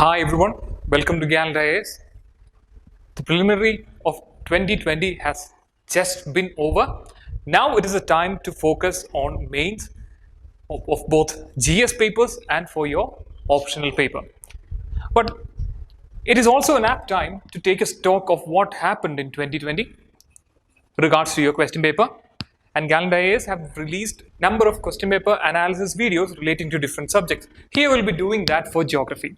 Hi everyone, welcome to Gallant IAS. The preliminary of 2020 has just been over. Now it is the time to focus on mains of both GS papers and for your optional paper. But it is also an apt time to take a stock of what happened in 2020 regards to your question paper. And Gallant IAS have released number of question paper analysis videos relating to different subjects. Here we'll be doing that for geography.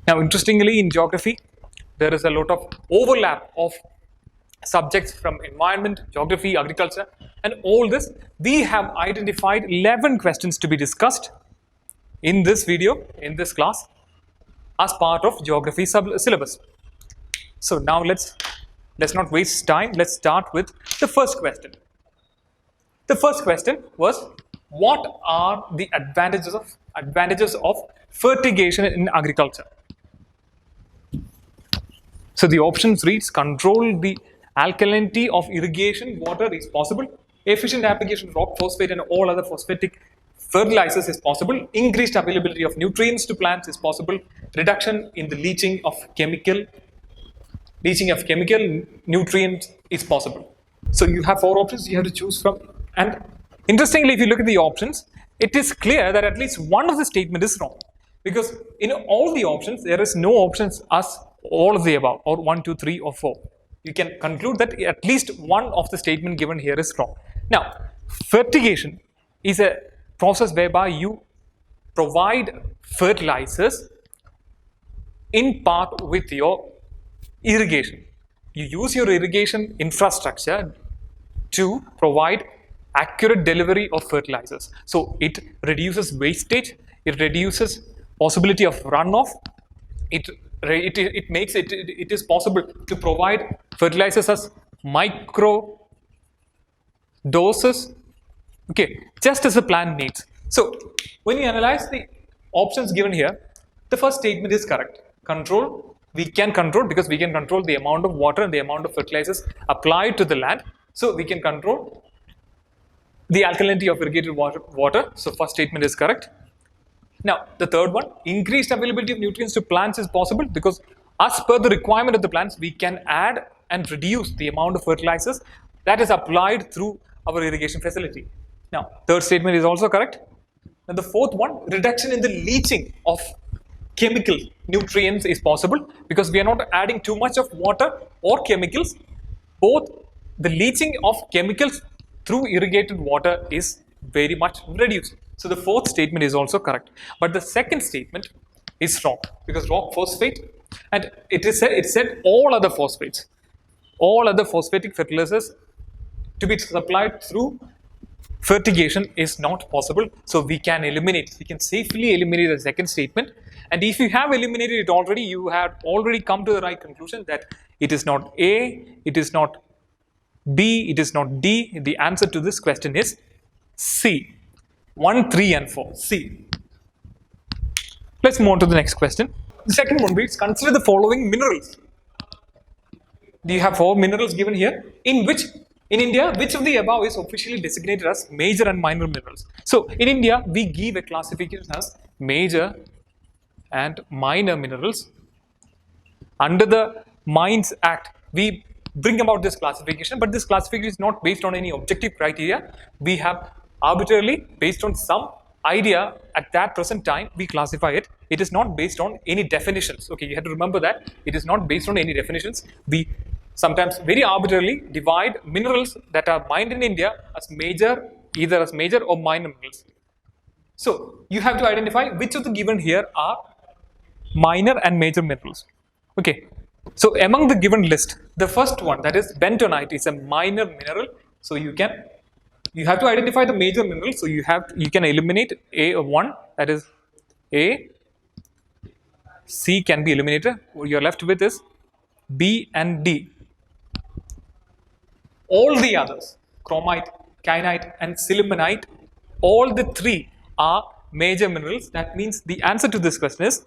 Now, interestingly, in geography, there is a lot of overlap of subjects from environment, geography, agriculture, and all this. We have identified 11 questions to be discussed in this video, in this class, as part of geography syllabus. So now let's not waste time. Let's start with the first question. The first question was, what are the advantages of fertigation in agriculture? So the options reads: control the alkalinity of irrigation water is possible, efficient application of rock phosphate and all other phosphatic fertilizers is possible, increased availability of nutrients to plants is possible, reduction in the leaching of chemical nutrients is possible. So you have 4 options you have to choose from, and interestingly, if you look at the options, it is clear that at least one of the statement is wrong, because in all the options there is no options as all of the above, or 1, 2, 3, or 4. You can conclude that at least one of the statement given here is wrong. Now, fertigation is a process whereby you provide fertilizers in part with your irrigation. You use your irrigation infrastructure to provide accurate delivery of fertilizers. So it reduces wastage, it reduces possibility of runoff, it makes it is possible to provide fertilizers as micro doses, okay, just as the plant needs. So when you analyze the options given here, the first statement is correct. Control, we can control, because we can control the amount of water and the amount of fertilizers applied to the land. So we can control the alkalinity of irrigated water. So first statement is correct. Now, the third one, increased availability of nutrients to plants is possible, because as per the requirement of the plants, we can add and reduce the amount of fertilizers that is applied through our irrigation facility. Now, third statement is also correct. And the fourth one, reduction in the leaching of chemical nutrients is possible, because we are not adding too much of water or chemicals. Both the leaching of chemicals through irrigated water is very much reduced. So the fourth statement is also correct, but the second statement is wrong, because rock phosphate, and it said all other phosphates, all other phosphatic fertilizers to be supplied through fertigation is not possible. So we can safely eliminate the second statement. And if you have eliminated it already, you have already come to the right conclusion that it is not A, it is not B, it is not D. The answer to this question is C. 1, 3, and 4. C. Let's move on to the next question. The second one reads: consider the following minerals. You have 4 minerals given here, in India, which of the above is officially designated as major and minor minerals? So in India, we give a classification as major and minor minerals. Under the Mines Act, we bring about this classification, but this classification is not based on any objective criteria. We have arbitrarily, based on some idea at that present time, we classify it. It is not based on any definitions. Okay, you have to remember that it is not based on any definitions. We sometimes very arbitrarily divide minerals that are mined in India as major, either as major or minor minerals. So you have to identify which of the given here are minor and major minerals. Okay, so among the given list, the first one, that is bentonite, is a minor mineral. So you have to identify the major minerals. So you can eliminate A1, that is A. C can be eliminated. What you're left with is B and D. All the others, chromite, kyanite, and sillimanite, all the 3 are major minerals. That means the answer to this question is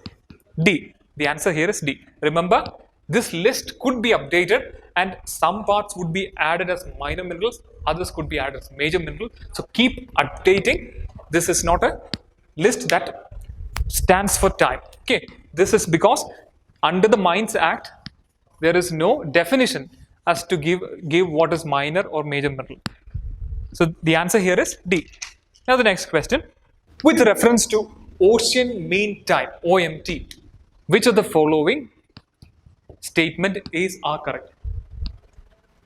D. The answer here is D. Remember, this list could be updated, and some parts would be added as minor minerals, others could be added as major minerals. So keep updating. This is not a list that stands for time. Okay, this is because under the Mines Act, there is no definition as to give what is minor or major mineral. So the answer here is D. Now the next question, with reference to ocean mean time, OMT, which of the following statement are correct?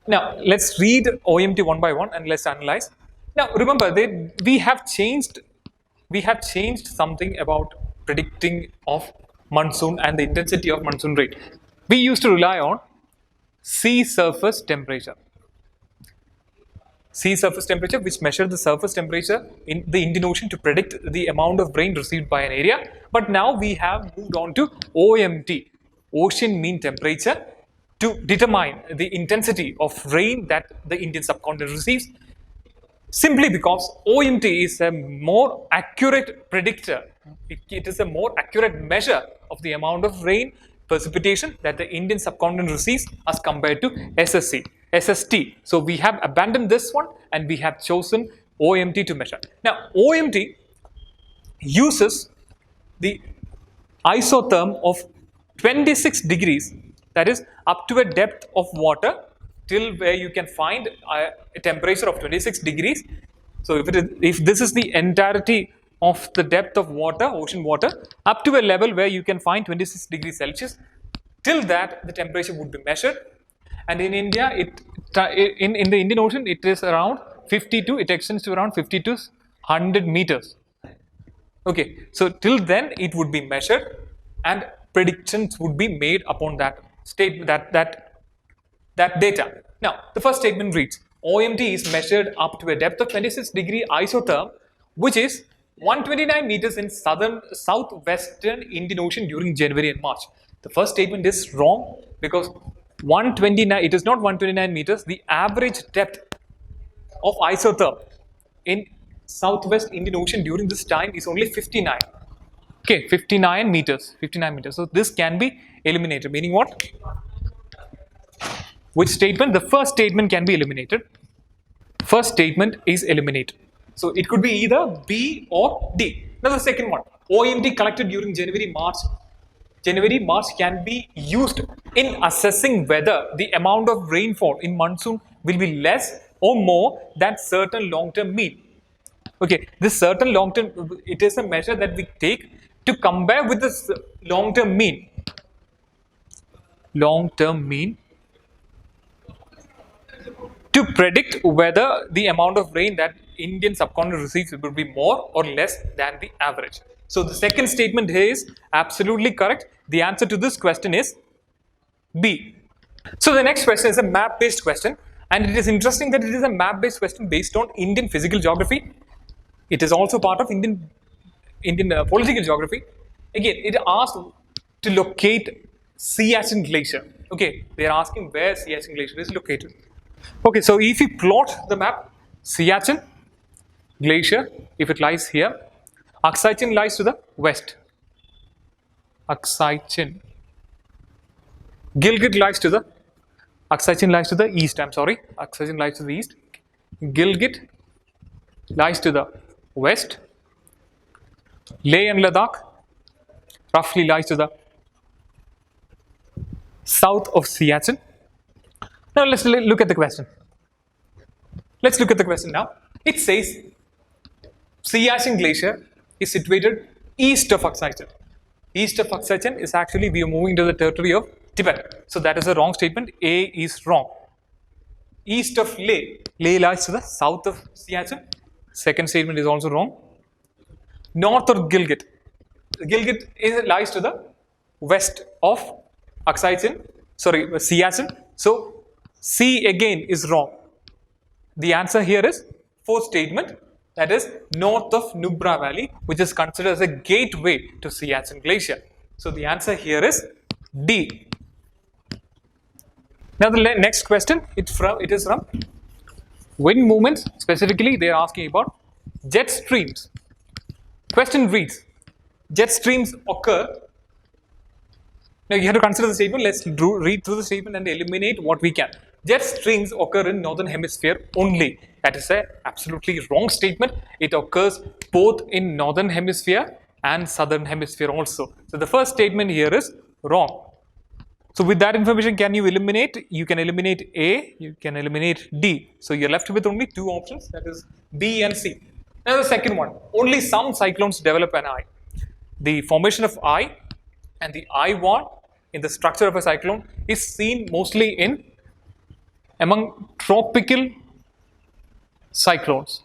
Now let's read OMT one by one and let's analyze. Now remember, we have changed something about predicting of monsoon and the intensity of monsoon rate. We used to rely on sea surface temperature. Sea surface temperature, which measures the surface temperature in the Indian Ocean to predict the amount of rain received by an area. But now we have moved on to OMT, ocean mean temperature, to determine the intensity of rain that the Indian subcontinent receives. Simply because OMT is a more accurate predictor, it is a more accurate measure of the amount of rain precipitation that the Indian subcontinent receives as compared to SST. So we have abandoned this one and we have chosen OMT to measure. Now OMT uses the isotherm of 26 degrees, that is up to a depth of water till where you can find a temperature of 26 degrees. So if this is the entirety of the depth of water, ocean water, up to a level where you can find 26 degrees Celsius, till that the temperature would be measured. And in India, in the Indian Ocean, it is around 52, it extends to around 50 to 100 meters. Okay, so till then it would be measured and predictions would be made upon that data. Now, the first statement reads, OMT is measured up to a depth of 26 degree isotherm, which is 129 meters in southwestern Indian Ocean during January and March. The first statement is wrong because 129, it is not 129 meters. The average depth of isotherm in southwest Indian Ocean during this time is only 59. Okay, 59 meters. So this can be eliminated. Meaning what? Which statement? The first statement can be eliminated. First statement is eliminated. So it could be either B or D. Now the second one, OMT collected during January, March can be used in assessing whether the amount of rainfall in monsoon will be less or more than certain long-term mean. Okay, this certain long-term, it is a measure that we take to compare with this long-term mean. Long-term mean to predict whether the amount of rain that Indian subcontinent receives will be more or less than the average. So the second statement here is absolutely correct. The answer to this question is B. So the next question is a map-based question, and it is interesting that it is a map-based question based on Indian physical geography. It is also part of Indian political geography. Again, it asks to locate Siachen Glacier. Okay, they are asking where Siachen Glacier is located. Okay, so if you plot the map, Siachen Glacier, if it lies here, Aksai lies to the west. Gilgit lies to the east. Aksai lies to the east. Gilgit lies to the west. Leh and Ladakh roughly lies to the south of Siachen. Now let's look at the question. Let's look at the question now. It says Siachen Glacier is situated east of Aksai. East of Aksai is actually, we are moving to the territory of Tibet. So that is a wrong statement. A is wrong. East of Leh lies to the south of Siachen. Second statement is also wrong. North of Gilgit lies to the west of Siachen. So C again is wrong. The answer here is fourth statement, that is north of Nubra Valley, which is considered as a gateway to Siachen Glacier. So the answer here is D. Now the next question, it is from wind movements. Specifically, they are asking about jet streams. Question reads, jet streams occur. Now you have to consider the statement. Let's read through the statement and eliminate what we can. Jet streams occur in northern hemisphere only. That is a absolutely wrong statement. It occurs both in northern hemisphere and southern hemisphere also. So the first statement here is wrong. So with that information, can you eliminate? You can eliminate A, you can eliminate D. So you're left with only two options, that is B and C. Now the second one, only some cyclones develop an eye. The formation of eye and the eye wall in the structure of a cyclone is seen mostly among tropical cyclones,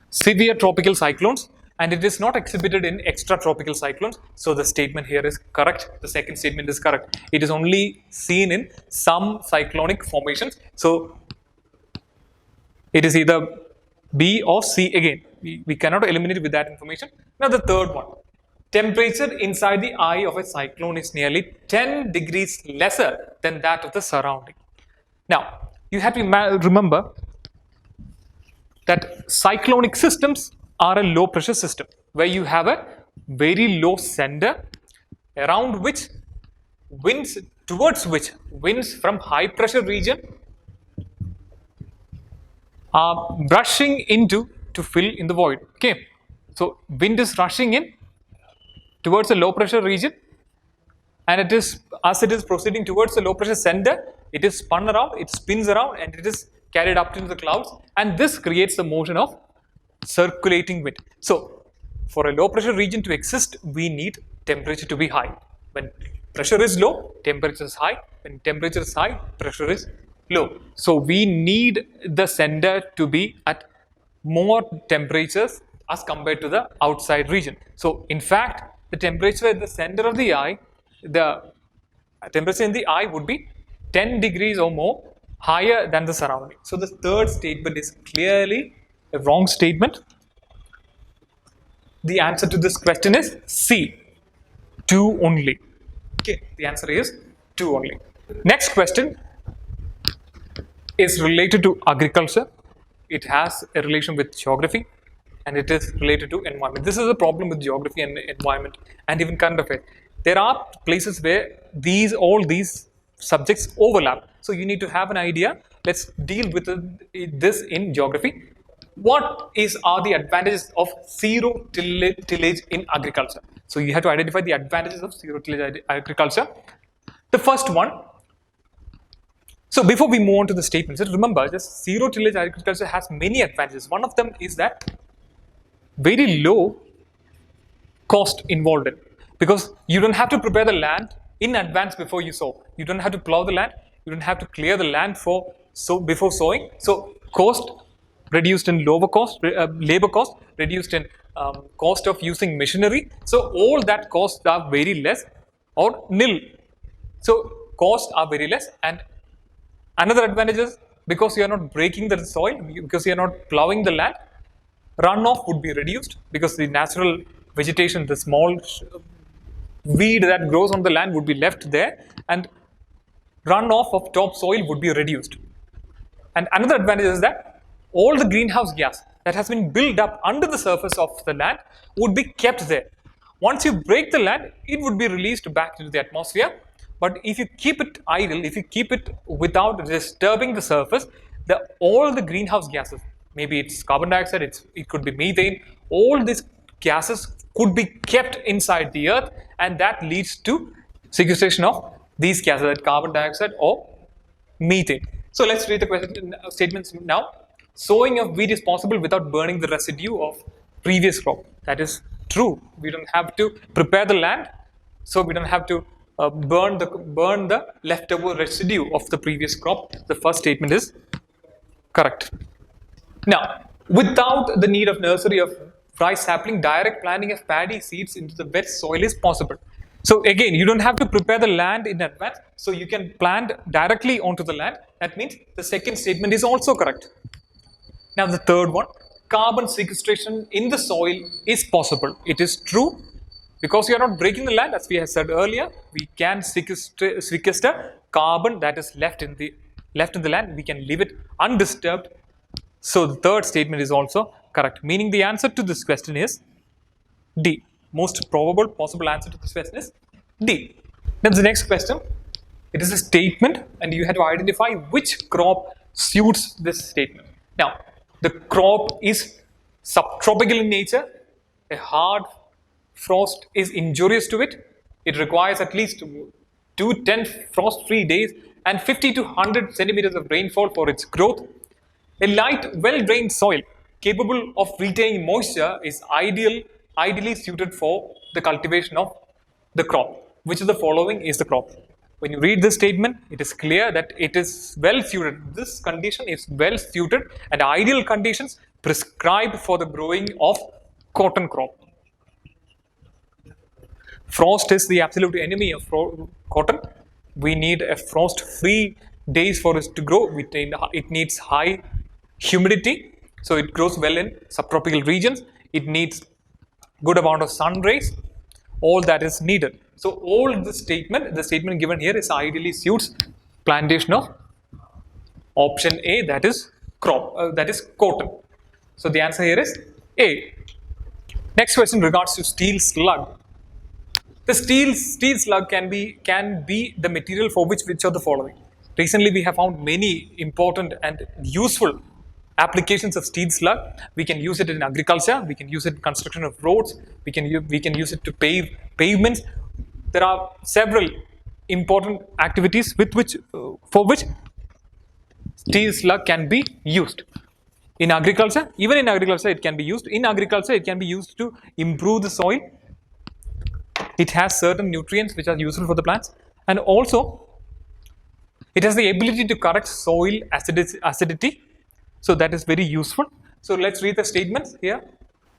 severe tropical cyclones, and it is not exhibited in extratropical cyclones. So the statement here is correct. The second statement is correct. It is only seen in some cyclonic formations. So it is either B or C again. We cannot eliminate with that information. Now the third one. Temperature inside the eye of a cyclone is nearly 10 degrees lesser than that of the surrounding. Now, you have to remember that cyclonic systems are a low pressure system where you have a very low center around which winds from high pressure region are rushing into to fill in the void. Okay, so wind is rushing in towards the low pressure region, and it is, as it is proceeding towards the low pressure center, it is spun around, it spins around, and it is carried up into the clouds, and this creates the motion of circulating wind. So for a low pressure region to exist, we need temperature to be high. When pressure is low, temperature is high. When temperature is high, pressure is low. So we need the center to be at more temperatures as compared to the outside region. So in fact, the temperature at the center of the eye, the temperature in the eye would be 10 degrees or more higher than the surrounding. So the third statement is clearly a wrong statement. The answer to this question is C, 2 only. Okay, the answer is 2 only. Next question is related to agriculture. It has a relation with geography, and it is related to environment. This is a problem with geography and environment and even current affairs. There are places where all these subjects overlap. So you need to have an idea. Let's deal with this in geography. What are the advantages of zero tillage in agriculture? So you have to identify the advantages of zero tillage agriculture. The first one. So before we move on to the statements, remember this zero tillage agriculture has many advantages. One of them is that very low cost involved in, because you don't have to prepare the land in advance before you sow. You don't have to plow the land. You don't have to clear the land before sowing. So cost reduced in labor cost reduced in cost of using machinery. So all that costs are very less or nil. So costs are very less. And another advantage is because you are not breaking the soil, because you are not plowing the land, runoff would be reduced because the natural vegetation, the small weed that grows on the land would be left there, and runoff of topsoil would be reduced. And another advantage is that all the greenhouse gas that has been built up under the surface of the land would be kept there. Once you break the land, it would be released back into the atmosphere. But if you keep it idle, if you keep it without disturbing the surface, all the greenhouse gases, maybe it's carbon dioxide, it could be methane, all these gases could be kept inside the earth, and that leads to sequestration of these gases, like carbon dioxide or methane. So let's read the question statements now. Sowing of wheat is possible without burning the residue of previous crop. That is true. We don't have to prepare the land, so we don't have to burn the leftover residue of the previous crop. The first statement is correct. Now, without the need of nursery of rice sapling, direct planting of paddy seeds into the wet soil is possible. So again, you don't have to prepare the land in advance, so you can plant directly onto the land. That means the second statement is also correct. Now the third one, carbon sequestration in the soil is possible. It is true, because you are not breaking the land, as we have said earlier. We can sequester carbon that is left in the land. We can leave it undisturbed. So the third statement is also correct, meaning the answer to this question is D. Most probable possible answer to this question is D. Then the next question, it is a statement, and you have to identify which crop suits this statement. Now, the crop is subtropical in nature. A hard frost is injurious to it. It requires at least 210 frost-free days and 50 to 100 centimeters of rainfall for its growth. A light, well-drained soil capable of retaining moisture is ideally suited for the cultivation of the crop. Which of the following is the crop? When you read this statement, it is clear that it is well suited. This condition is well suited and ideal conditions prescribed for the growing of cotton crop. Frost is the absolute enemy of cotton. We need a frost-free days for it to grow. It needs high humidity, so it grows well in subtropical regions. It needs good amount of sun rays. All that is needed. So all the statement given here is ideally suits plantation of option A, that is crop, that is cotton. So the answer here is A. Next question regards to steel slug. The steel slug can be the material for which of the following? Recently, we have found many important and useful applications of steel slug. We can use it in agriculture. We can use it in construction of roads. We can use it to pave pavements. There are several important activities for which steel slug can be used. In agriculture, even in agriculture, it can be used. In agriculture, it can be used to improve the soil. It has certain nutrients which are useful for the plants, and also it has the ability to correct soil acidity. So that is very useful. So let's read the statements here.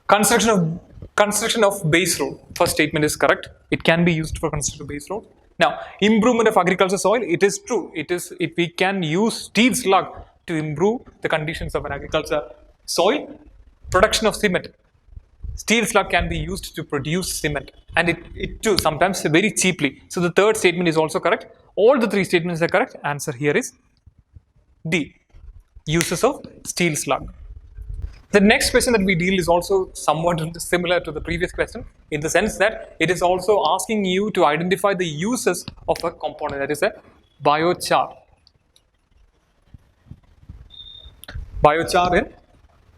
Construction of base road. First statement is correct. It can be used for construction of base road. Now, improvement of agriculture soil. It is true. We can use steel slug to improve the conditions of an agriculture soil. Production of cement. Steel slug can be used to produce cement, and it too sometimes very cheaply. So the third statement is also correct. All the three statements are correct. Answer here is D. Uses of steel slug. The next question that we deal is also somewhat similar to the previous question, in the sense that it is also asking you to identify the uses of a component, that is a biochar.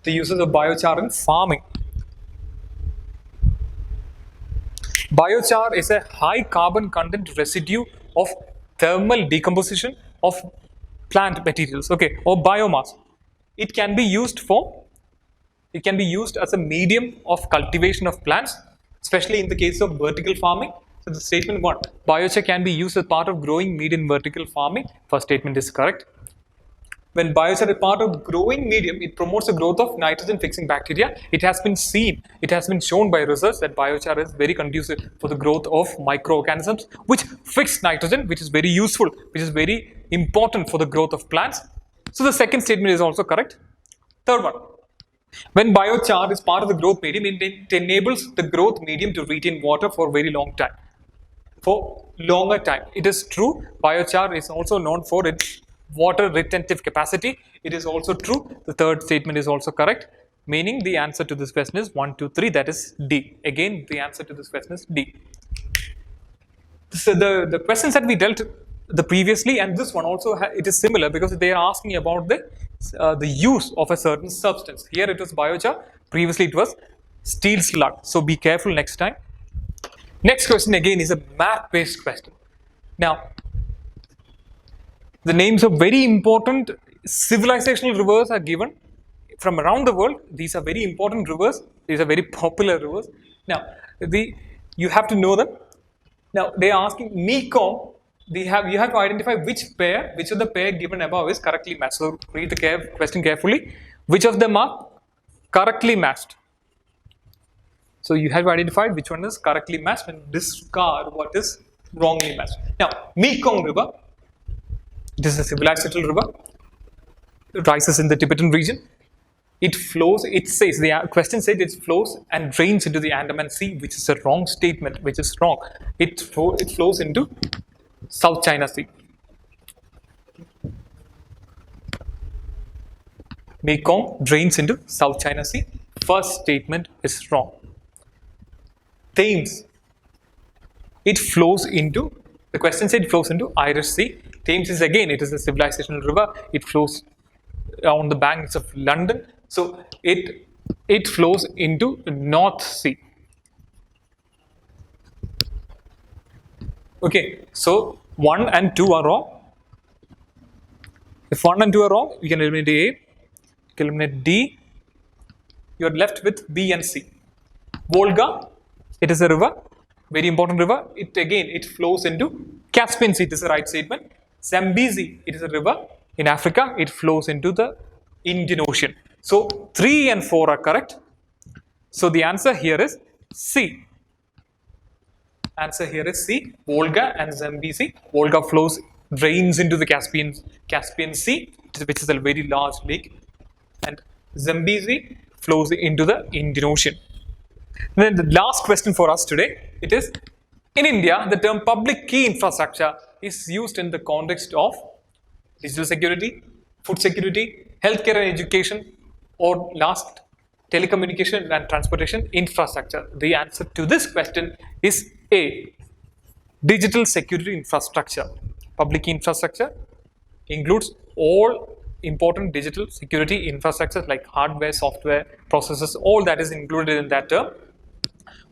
The uses of biochar in farming. Biochar is a high carbon content residue of thermal decomposition of plant materials, okay, or biomass. It can be used as a medium of cultivation of plants, especially in the case of vertical farming. So the statement 1, biochar can be used as part of growing medium in vertical farming. First statement is correct. When biochar is part of growing medium, it promotes the growth of nitrogen fixing bacteria. It has been shown by research that biochar is very conducive for the growth of microorganisms which fix nitrogen, which is very useful, which is very important for the growth of plants. So the second statement is also correct. Third one, when biochar is part of the growth medium, it enables the growth medium to retain water for a very long time. For longer time. It is true, biochar is also known for its water retentive capacity. It is also true. The third statement is also correct, meaning the answer to this question is 1, 2, 3, that is D. Again, the answer to this question is D. So the questions that we dealt the previously and this one also it is similar, because they are asking about the use of a certain substance. Here it was biochar, previously it was steel slug. So be careful next time. Next question again is a map-based question. Now, the names of very important civilizational rivers are given from around the world. These are very important rivers. These are very popular rivers. Now, you have to know them. Now, they are asking Mekong. You have to identify which of the pair given above is correctly matched. So, read the question carefully. Which of them are correctly matched? So, you have to identify which one is correctly matched and discard what is wrongly matched. Now, Mekong River. This is a civilizational river. It rises in the Tibetan region. It flows, the question says it flows and drains into the Andaman Sea, which is a wrong statement, which is wrong. It flows into South China Sea. Mekong drains into South China Sea. First statement is wrong. Thames. The question said it flows into Irish Sea. Thames is again, it is a civilizational river. It flows on the banks of London. So it flows into North Sea. Okay, so 1 and 2 are wrong. If 1 and 2 are wrong, you can eliminate A, you can eliminate D. You are left with B and C. Volga, it is a river, very important river. It flows into Caspian Sea. This is the right statement. Zambezi, it is a river in Africa. It flows into the Indian Ocean. So 3 and 4 are correct. So the answer here is C. Answer here is C. Volga and Zambezi. Volga drains into the Caspian Sea, which is a very large lake, and Zambezi flows into the Indian Ocean. And then the last question for us today, it is, in India, the term public key infrastructure is used in the context of digital security, food security, healthcare and education, or last, telecommunication and transportation infrastructure. The answer to this question is A, digital security infrastructure. Public key infrastructure includes all important digital security infrastructure like hardware, software, processes, all that is included in that term,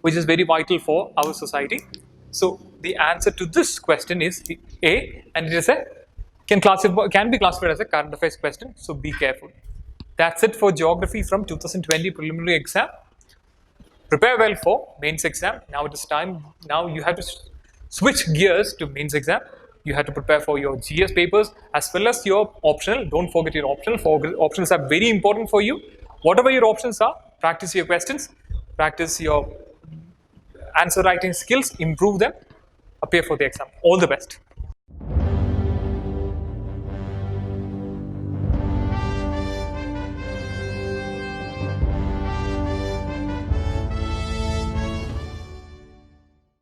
which is very vital for our society. So the answer to this question is A, and it is can be classified as a current affairs question, so be careful. That's it for geography from 2020 preliminary exam. Prepare well for mains exam. Now it is time. Now you have to switch gears to mains exam. You have to prepare for your GS papers as well as your optional. Don't forget your optional. Options are very important for you. Whatever your options are, practice your questions, practice your answer writing skills, improve them, appear for the exam. All the best.